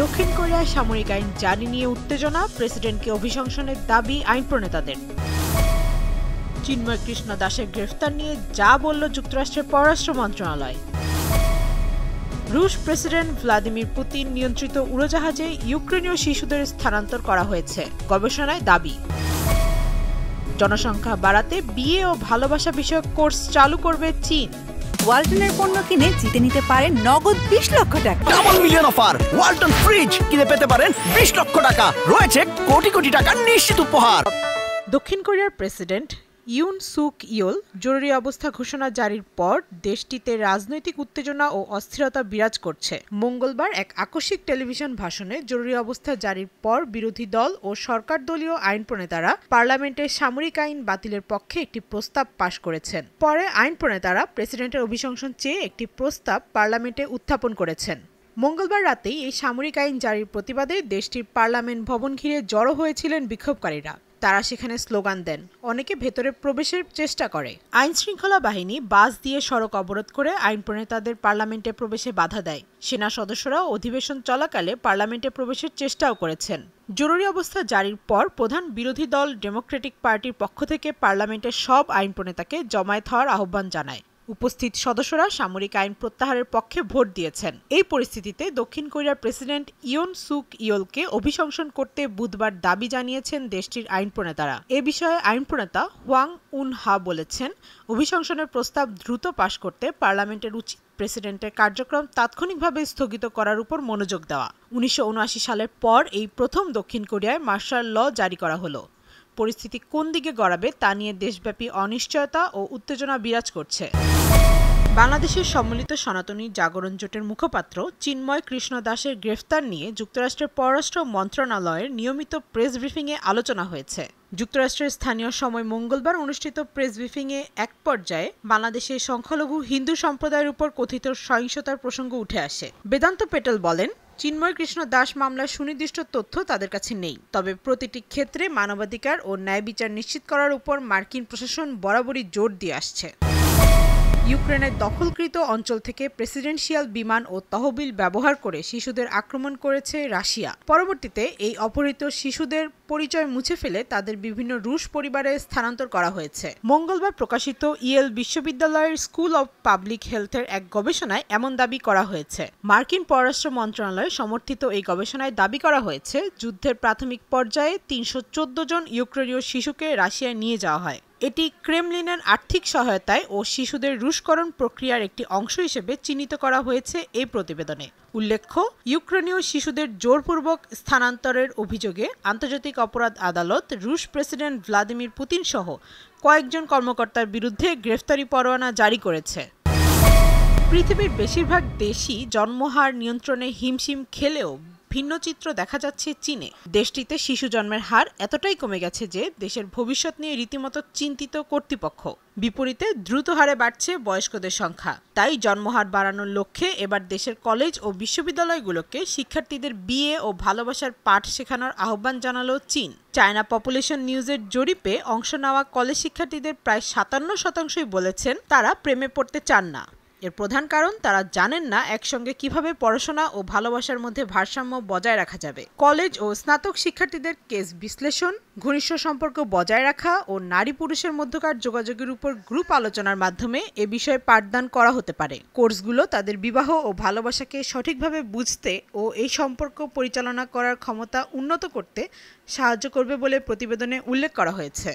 দক্ষিণ কোরিয়ায় সামরিক আইন জারি নিয়ে উত্তেজনা, প্রেসিডেন্টকে অভিশংসনের দাবি আইন প্রণেতাদের। চিন্ময় কৃষ্ণ দাসের গ্রেফতার নিয়ে যা বলল যুক্তরাষ্ট্রের পররাষ্ট্র মন্ত্রণালয়। রুশ প্রেসিডেন্ট ভ্লাদিমির পুতিন নিয়ন্ত্রিত উড়োজাহাজে ইউক্রেনীয় শিশুদের স্থানান্তর করা হয়েছে, গবেষণায় দাবি। জনসংখ্যা বাড়াতে বিয়ে ও ভালোবাসা বিষয়ক কোর্স চালু করবে চীন। ওয়ালটনের পণ্য কিনে জিতে নিতে পারেন নগদ 20 লক্ষ টাকা। Double million offer! Walton fridge কিনে পেতে পারেন 20 লক্ষ টাকা। রয়েছে কোটি কোটি টাকার নিশ্চিত উপহার। দক্ষিণ কোরিয়ার প্রেসিডেন্ট ইউন সুক ইয়োল জরুরি অবস্থা ঘোষণা জারির পর দেশটিতে রাজনৈতিক উত্তেজনা ও অস্থিরতা বিরাজ করছে। মঙ্গলবার এক আকস্মিক টেলিভিশন ভাষণে জরুরি অবস্থা জারির পর বিরোধী দল ও সরকার দলীয় আইন প্রণেতারা পার্লামেন্টে সামরিক আইন বাতিলের পক্ষে একটি প্রস্তাব পাশ করেছেন। পরে আইন প্রণেতারা প্রেসিডেন্টের অভিশংসন চেয়ে একটি প্রস্তাব পার্লামেন্টে উত্থাপন করেছেন। মঙ্গলবার রাতেই এই সামরিক আইন জারির প্রতিবাদে দেশটির পার্লামেন্ট ভবন ঘিরে জড়ো হয়েছিলেন বিক্ষোভকারীরা। তারা সেখানে স্লোগান দেন, অনেকে ভেতরে প্রবেশের চেষ্টা করে। আইন শৃঙ্খলা বাহিনী বাস দিয়ে সড়ক অবরোধ করে আইন প্রণেতাদের পার্লামেন্টে প্রবেশে বাধা দেয়। সেনা সদস্যরা অধিবেশন চলাকালে পার্লামেন্টে প্রবেশের চেষ্টাও করেছেন। জরুরি অবস্থা জারির পর প্রধান বিরোধী দল ডেমোক্রেটিক পার্টির পক্ষ থেকে পার্লামেন্টের সব আইন প্রণেতাকে জমায়েত হওয়ার আহ্বান জানায়। উপস্থিত সদস্যরা সামরিক আইন প্রত্যাহারের পক্ষে ভোট দিয়েছেন। এই পরিস্থিতিতে দক্ষিণ কোরিয়ার প্রেসিডেন্ট ইয়ন সুক ইয়োলকে অভিশংসন করতে বুধবার দাবি জানিয়েছেন দেশটির আইন প্রণেতারা। এ বিষয়ে আইন প্রণেতা হোয়াং উন হা বলেছেন, অভিশংসনের প্রস্তাব দ্রুত পাশ করতে পার্লামেন্টের উচিত প্রেসিডেন্টের কার্যক্রম তাৎক্ষণিকভাবে স্থগিত করার উপর মনোযোগ দেওয়া। 1979 সালের পর এই প্রথম দক্ষিণ কোরিয়ায় মার্শাল ল জারি করা হলো। পরিস্থিতি কোন দিকে গড়াবে তা নিয়ে দেশব্যাপী অনিশ্চয়তা ও উত্তেজনা বিরাজ করছে। বাংলাদেশের সম্মিলিত সনাতনী জাগরণ জোটের মুখপাত্র চিন্ময় কৃষ্ণ দাসের গ্রেফতার নিয়ে যুক্তরাষ্ট্রের পররাষ্ট্র মন্ত্রণালয়ের নিয়মিত প্রেস ব্রিফিংয়ে আলোচনা হয়েছে। যুক্তরাষ্ট্রের স্থানীয় সময় মঙ্গলবার অনুষ্ঠিত প্রেস ব্রিফিংয়ে এক পর্যায়ে বাংলাদেশের সংখ্যালঘু হিন্দু সম্প্রদায়ের উপর কথিত সহিংসতার প্রসঙ্গ উঠে আসে। বেদান্ত পেটেল বলেন, চিন্ময় কৃষ্ণ দাস মামলার সুনির্দিষ্ট তথ্য তাদের কাছে নেই, তবে প্রতিটি ক্ষেত্রে মানবাধিকার ও ন্যায় বিচার নিশ্চিত করার উপর মার্কিন প্রশাসন বরাবরই জোর দিয়ে আসছে। ইউক্রেনের দখলকৃত অঞ্চল থেকে প্রেসিডেন্সিয়াল বিমান ও তহবিল ব্যবহার করে শিশুদের আক্রমণ করেছে রাশিয়া। পরবর্তীতে এই অপহৃত শিশুদের পরিচয় মুছে ফেলে তাদের বিভিন্ন রুশ পরিবারে স্থানান্তর করা হয়েছে। মঙ্গলবার প্রকাশিত ইয়েল বিশ্ববিদ্যালয়ের স্কুল অব পাবলিক হেলথের এক গবেষণায় এমন দাবি করা হয়েছে। মার্কিন পররাষ্ট্র মন্ত্রণালয় সমর্থিত এই গবেষণায় দাবি করা হয়েছে, যুদ্ধের প্রাথমিক পর্যায়ে 314 জন ইউক্রেনীয় শিশুকে রাশিয়ায় নিয়ে যাওয়া হয়। এটি ক্রেমলিনের আর্থিক সহায়তায় ও শিশুদের রুশকরণ প্রক্রিয়ার একটি অংশ হিসেবে চিহ্নিত করা হয়েছে এই প্রতিবেদনে। উল্লেখ্য, ইউক্রেনীয় শিশুদের জোরপূর্বক স্থানান্তরের অভিযোগে আন্তর্জাতিক অপরাধ আদালত রুশ প্রেসিডেন্ট ভ্লাদিমির পুতিন সহ কয়েকজন কর্মকর্তার বিরুদ্ধে গ্রেফতারি পরোয়ানা জারি করেছে। পৃথিবীর বেশিরভাগ দেশই জন্মহার নিয়ন্ত্রণে হিমশিম খেলেও ভিন্ন চিত্র দেখা যাচ্ছে চীনে। দেশটিতে শিশু জন্মের হার এতটাই কমে গেছে যে দেশের ভবিষ্যৎ নিয়ে রীতিমতো চিন্তিত কর্তৃপক্ষ। বিপরীতে দ্রুত হারে বাড়ছে বয়স্কদের সংখ্যা। তাই জন্মহার বাড়ানোর লক্ষ্যে এবার দেশের কলেজ ও বিশ্ববিদ্যালয়গুলোকে শিক্ষার্থীদের বিয়ে ও ভালোবাসার পাঠ শেখানোর আহ্বান জানালো চীন। চায়না পপুলেশন নিউজের জরিপে অংশ নেওয়া কলেজ শিক্ষার্থীদের প্রায় 57% বলেছেন তারা প্রেমে পড়তে চান না। এর প্রধান কারণ, তারা জানেন না একসঙ্গে কিভাবে পড়াশোনা ও ভালোবাসার মধ্যে ভারসাম্য বজায় রাখা যাবে। কলেজ ও স্নাতক শিক্ষার্থীদের কেস বিশ্লেষণ, ঘনিষ্ঠ সম্পর্ক বজায় রাখা ও নারী পুরুষের মধ্যকার যোগাযোগের উপর গ্রুপ আলোচনার মাধ্যমে এ বিষয়ে পাঠদান করা হতে পারে। কোর্সগুলো তাদের বিবাহ ও ভালোবাসাকে সঠিকভাবে বুঝতে ও এই সম্পর্ক পরিচালনা করার ক্ষমতা উন্নত করতে সাহায্য করবে বলে প্রতিবেদনে উল্লেখ করা হয়েছে।